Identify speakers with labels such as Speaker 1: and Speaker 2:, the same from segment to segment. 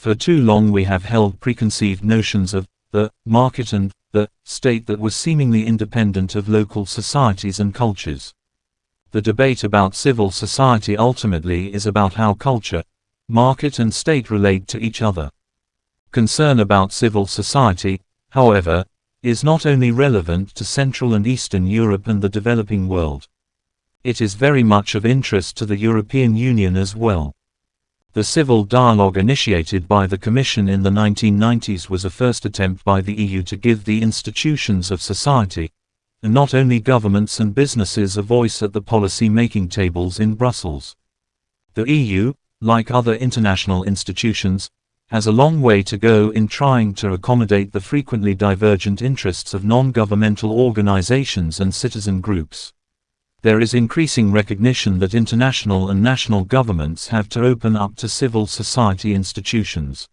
Speaker 1: For too long we have held preconceived notions of the market and the state that were seemingly independent of local societies and cultures. The debate about civil society ultimately is about how culture, market and state relate to each other. Concern about civil society, however, is not only relevant to Central and Eastern Europe and the developing world. It is very much of interest to the European Union as well. The civil dialogue initiated by the Commission in the 1990s was a first attempt by the EU to give the institutions of society, and not only governments and businesses, a voice at the policy-making tables in Brussels. The EU, like other international institutions, has a long way to go in trying to accommodate the frequently divergent interests of non-governmental organizations and citizen groups. There is increasing recognition that international and national governments have to open up to civil society institutions.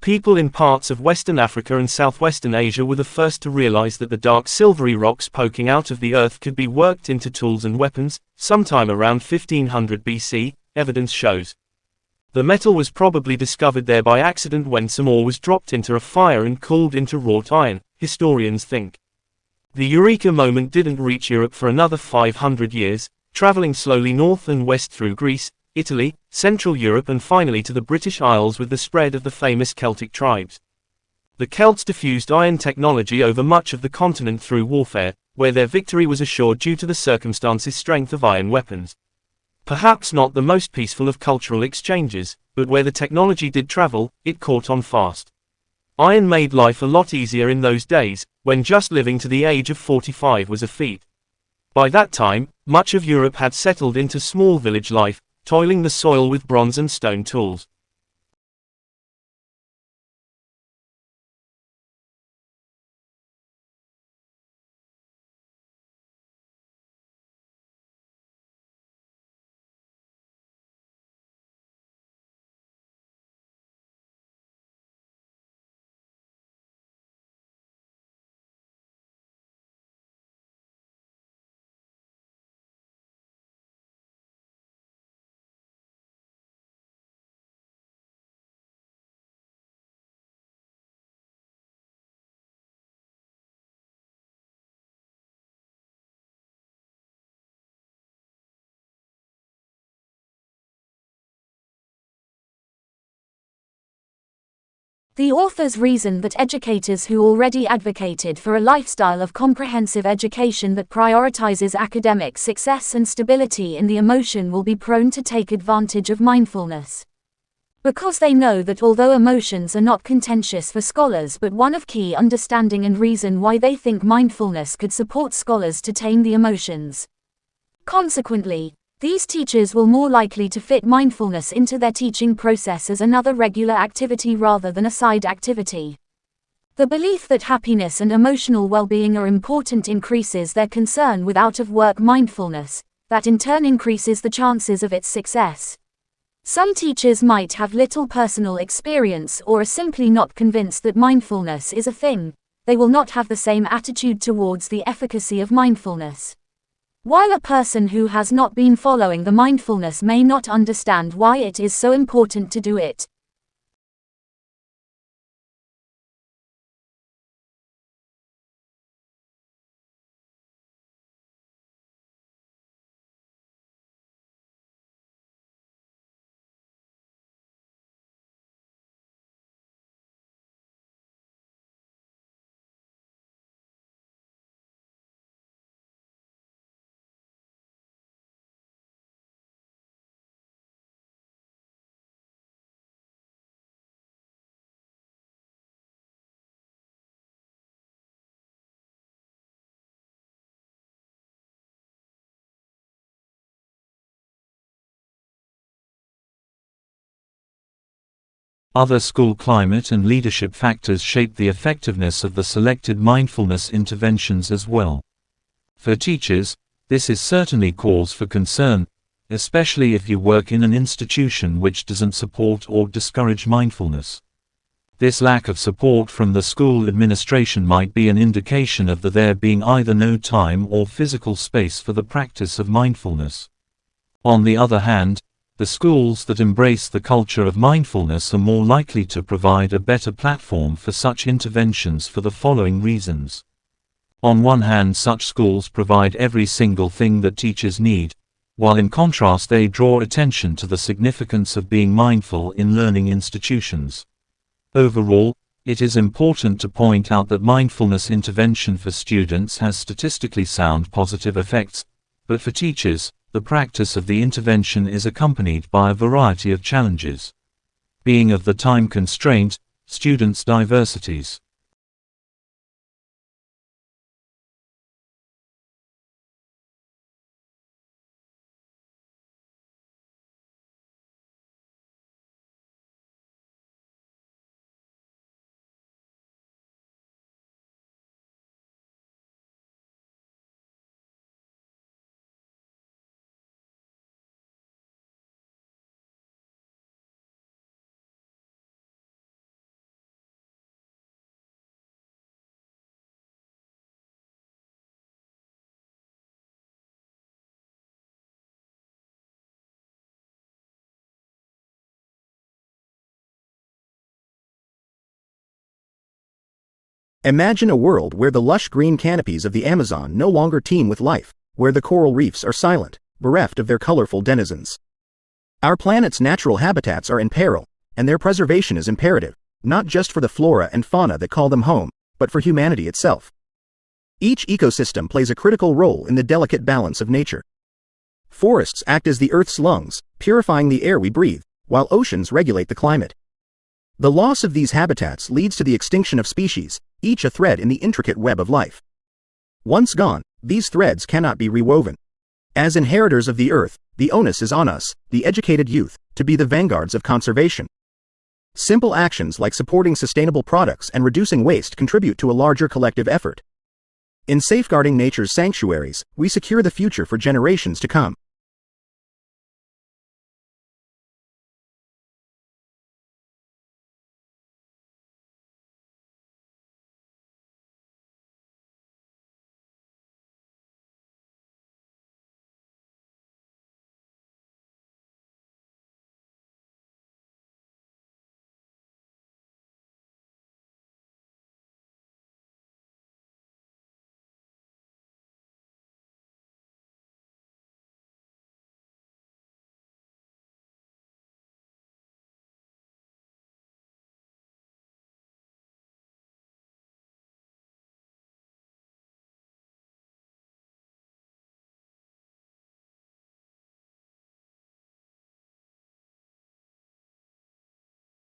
Speaker 2: People in parts of Western Africa and Southwestern Asia were the first to realize that the dark silvery rocks poking out of the earth could be worked into tools and weapons, sometime around 1500 BC, evidence shows. The metal was probably discovered there by accident when some ore was dropped into a fire and cooled into wrought iron, historians think. The Eureka moment didn't reach Europe for another 500 years, traveling slowly north and west through Greece, Italy, Central Europe and finally to the British Isles with the spread of the famous Celtic tribes. The Celts diffused iron technology over much of the continent through warfare, where their victory was assured due to the circumstances strength of iron weapons. Perhaps not the most peaceful of cultural exchanges, but where the technology did travel, it caught on fast. Iron made life a lot easier in those days, when just living to the age of 45 was a feat. By that time, much of Europe had settled into small village life, toiling the soil with bronze and stone tools.
Speaker 3: The authors reason that educators who already advocated for a lifestyle of comprehensive education that prioritizes academic success and stability in the emotion will be prone to take advantage of mindfulness. Because they know that although emotions are not contentious for scholars but one of key understanding and reason why they think mindfulness could support scholars to tame the emotions. Consequently, these teachers will more likely to fit mindfulness into their teaching process as another regular activity rather than a side activity. The belief that happiness and emotional well-being are important increases their concern with out-of-work mindfulness, that in turn increases the chances of its success. Some teachers might have little personal experience or are simply not convinced that mindfulness is a thing. They will not have the same attitude towards the efficacy of mindfulness. While a person who has not been following the mindfulness may not understand why it is so important to do it.
Speaker 1: Other school climate and leadership factors shape the effectiveness of the selected mindfulness interventions as well. For teachers, this is certainly cause for concern, especially if you work in an institution which doesn't support or discourage mindfulness. This lack of support from the school administration might be an indication of there being either no time or physical space for the practice of mindfulness. On the other hand, the schools that embrace the culture of mindfulness are more likely to provide a better platform for such interventions for the following reasons. On one hand, such schools provide every single thing that teachers need, while in contrast they draw attention to the significance of being mindful in learning institutions. Overall, it is important to point out that mindfulness intervention for students has statistically sound positive effects, but for teachers, the practice of the intervention is accompanied by a variety of challenges. Being of the time constraint, students' diversities.
Speaker 4: Imagine a world where the lush green canopies of the Amazon no longer teem with life, where the coral reefs are silent, bereft of their colorful denizens. Our planet's natural habitats are in peril, and their preservation is imperative, not just for the flora and fauna that call them home, but for humanity itself. Each ecosystem plays a critical role in the delicate balance of nature. Forests act as the Earth's lungs, purifying the air we breathe, while oceans regulate the climate. The loss of these habitats leads to the extinction of species, each a thread in the intricate web of life. Once gone, these threads cannot be rewoven. As inheritors of the Earth, the onus is on us, the educated youth, to be the vanguards of conservation. Simple actions like supporting sustainable products and reducing waste contribute to a larger collective effort. In safeguarding nature's sanctuaries, we secure the future for generations to come.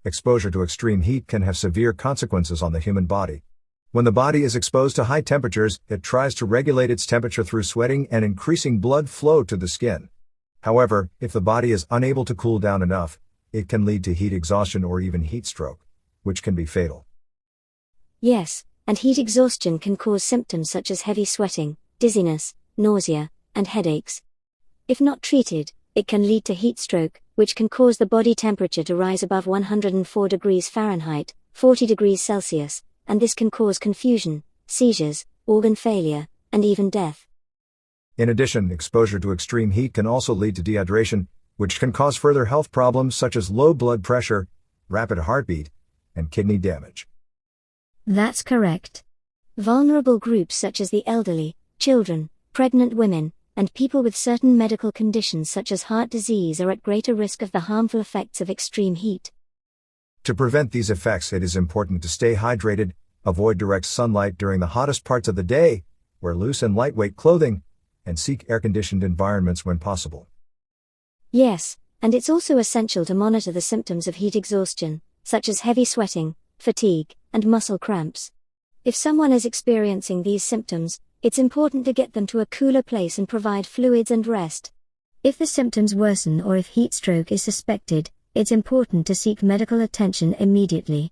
Speaker 5: Exposure to extreme heat can have severe consequences on the human body. When the body is exposed to high temperatures, it tries to regulate its temperature through sweating and increasing blood flow to the skin. However, if the body is unable to cool down enough, it can lead to heat exhaustion or even heat stroke, which can be fatal.
Speaker 6: Yes, and heat exhaustion can cause symptoms such as heavy sweating, dizziness, nausea, and headaches. If not treated, it can lead to heat stroke, which can cause the body temperature to rise above 104 degrees Fahrenheit, 40 degrees Celsius, and this can cause confusion, seizures, organ failure, and even death.
Speaker 5: In addition, exposure to extreme heat can also lead to dehydration, which can cause further health problems such as low blood pressure, rapid heartbeat, and kidney damage.
Speaker 6: That's correct. Vulnerable groups such as the elderly, children, pregnant women, and people with certain medical conditions such as heart disease are at greater risk of the harmful effects of extreme heat.
Speaker 5: To prevent these effects, it is important to stay hydrated, avoid direct sunlight during the hottest parts of the day, wear loose and lightweight clothing, and seek air-conditioned environments when possible.
Speaker 6: Yes, and it's also essential to monitor the symptoms of heat exhaustion, such as heavy sweating, fatigue, and muscle cramps. If someone is experiencing these symptoms, it's important to get them to a cooler place and provide fluids and rest. If the symptoms worsen or if heat stroke is suspected, it's important to seek medical attention immediately.